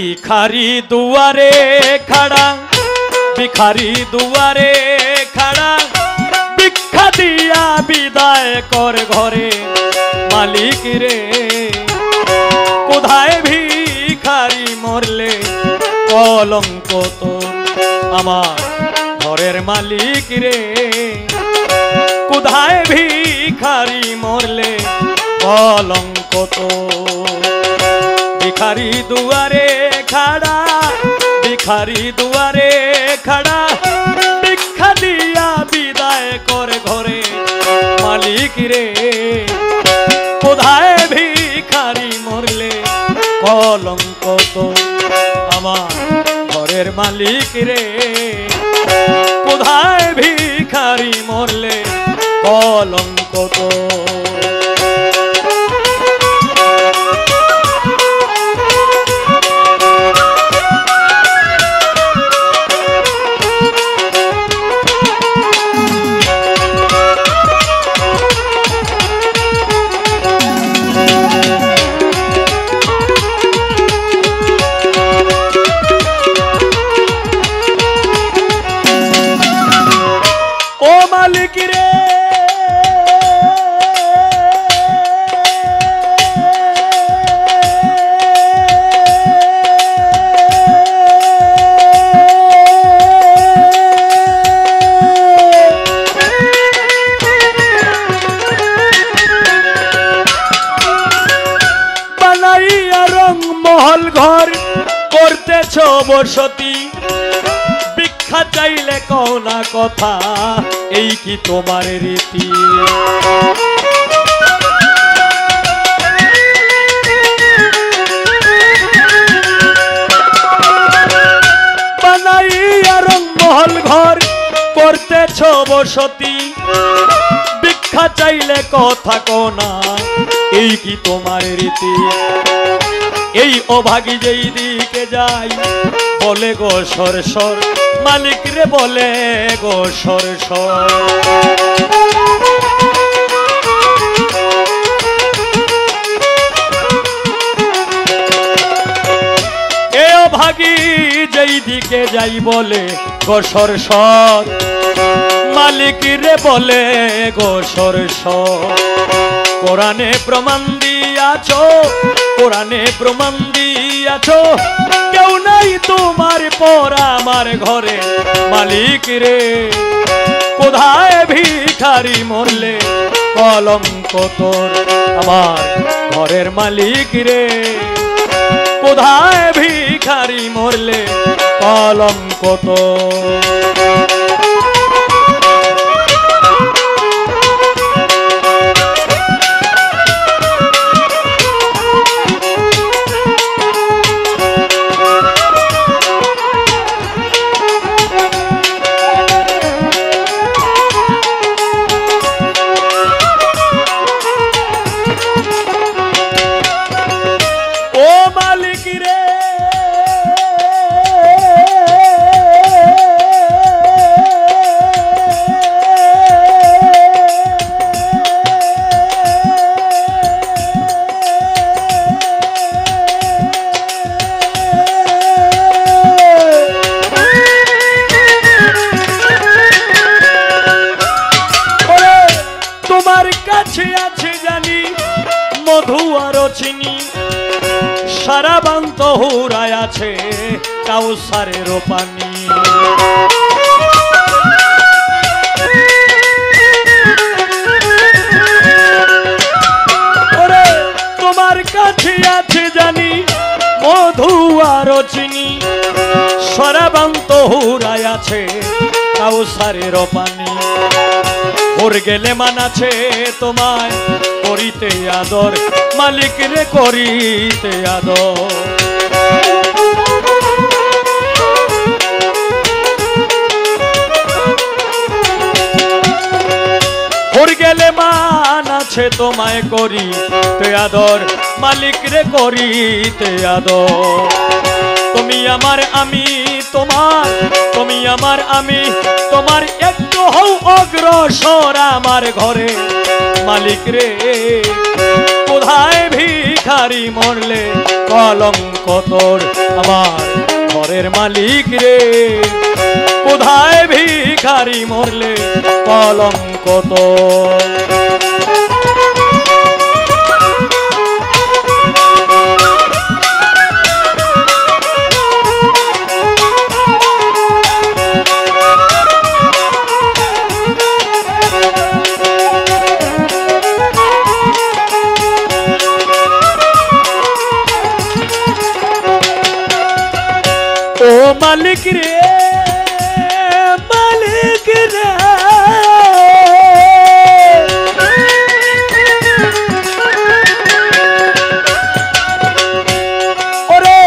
भिखारी दुआरे खड़ा, भिखारी दुआरे खड़ा, भिक्षा दिया विदाय कर घरे मालिक रे। कोথায় भिखारी मरले कलंक तो आमार घरेर मालिक रे। কোথায় भिखारी मरले कलंक तो। भिखारी दुआरे खड़ा, भिखारी दुआरे खड़ा, भिक्षा दिया विदाय कर घरे मालिक रे। কোথায় भिखारी मरले कलंक तो आमार घरेर मालिक रे। কোথায় भिखारी मरले कलंक तो। मालिक रे बनाइया रंग महल घर करतेছ बसती। भिक्षा चाइले कहो ना कथा এই কি তোমার রীতি। বানাইয়া রংমহল ঘর করতেছ বসতি। ভিক্ষা চাইলে কথা কও না এই কি তোমার রীতি। এই অভাগী যেই দিকে যাই বলে গো সর সর मालिक रे बोले गो सर सर। ए भागी जई दिके जाई बोले गो सर सर मालिक रे बोले गो सर सर। কোরআনে প্রমাণ দিয়াছো, কোরআনে প্রমাণ দিয়াছো কেউ নাই তোমার পর আমার ঘরে মালিক রে। কোথায় ভিখারি মরলে কলঙ্ক তোর আমার ঘরের মালিক রে। কোথায় ভিখারি মরলে কলঙ্ক তোর। মধু আর চিনি সারা বান্ত হুরায় আছে কাউসারের পানি। ওরে তোমার কাছে আছে জানি মধু আর চিনি সারা বান্ত হুরায় আছে কাউসারের পানি। ওর গেলে মানাছে তোমায় করিতে আদর মালিক রে করিতে আদর। ওর গেলে মানাছে তোমায় করিতে আদর মালিক রে করিতে আদর। তুমি আমার আমি তোমার, তুমি আমার আমি তোমার একটু হও অগ্রসর আমার ঘরে মালিক রে। কোথায় ভিখারি ভিখারি মরলে কলঙ্ক তোর আমার ঘরের মালিক রে কোথায় ভিখারি মরলে কলঙ্ক তোর ও মালিক রে মালিক রে ওরে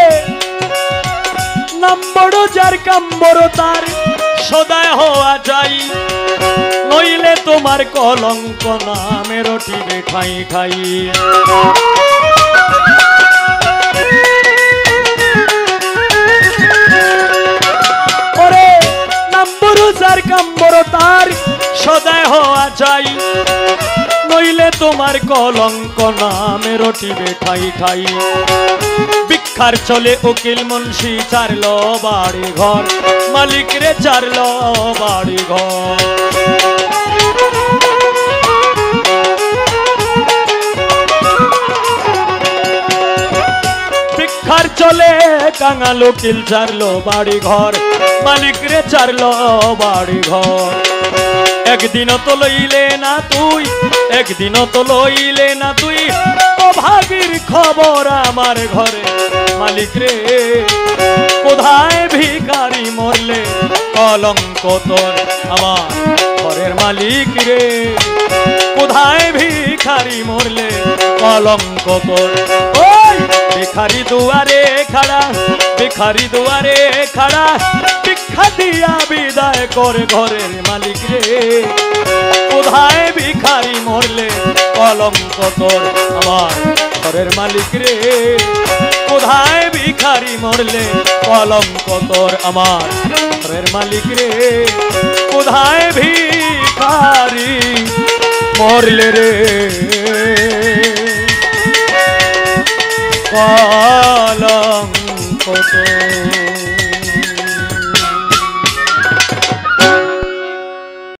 নম্বর যার কাম্বর তার সদায় হওয়া যাই নইলে তোমার কলঙ্ক নামে রটিবে ঠাই ঠাই যার কাম্বর তার সদায় হওয়া চাই নইলে তোমার কলঙ্ক নামে রটিবে ঠাই ঠাই ভিক্ষার চলে উকিল মুন্সি চারল বাড়ি ঘর মালিক রে চারল বাড়ি ঘর ভিক্ষার চলে কাঙাল উকিল চারলো বাড়ি ঘর মালিক রে চারলো বাড়ি ঘর একদিনও তো লইলে না তুই একদিনও তো লইলে না তুই ও ভাগির খবর আমার ঘরে মালিক রে কোথায় ভিখারি মরলে কলঙ্ক তোর আমার ঘরের মালিক রে কোথায় ভিখারি মরলে কলঙ্ক তোর ওই ভিখারি দুয়ারে খাড়া ভিখারি দুয়ারে খাড়া ভিক্ষা দিয়া বিদায় করে ঘরের মালিক রে কোথায় ভিখারি মরলে কলঙ্ক তোর আমার ঘরের মালিক রে কোথায় ভিখারি মরলে কলঙ্ক তোর আমার ঘরের মালিক রে কোথায় ভিখারি মরলে রে কলঙ্ক তোর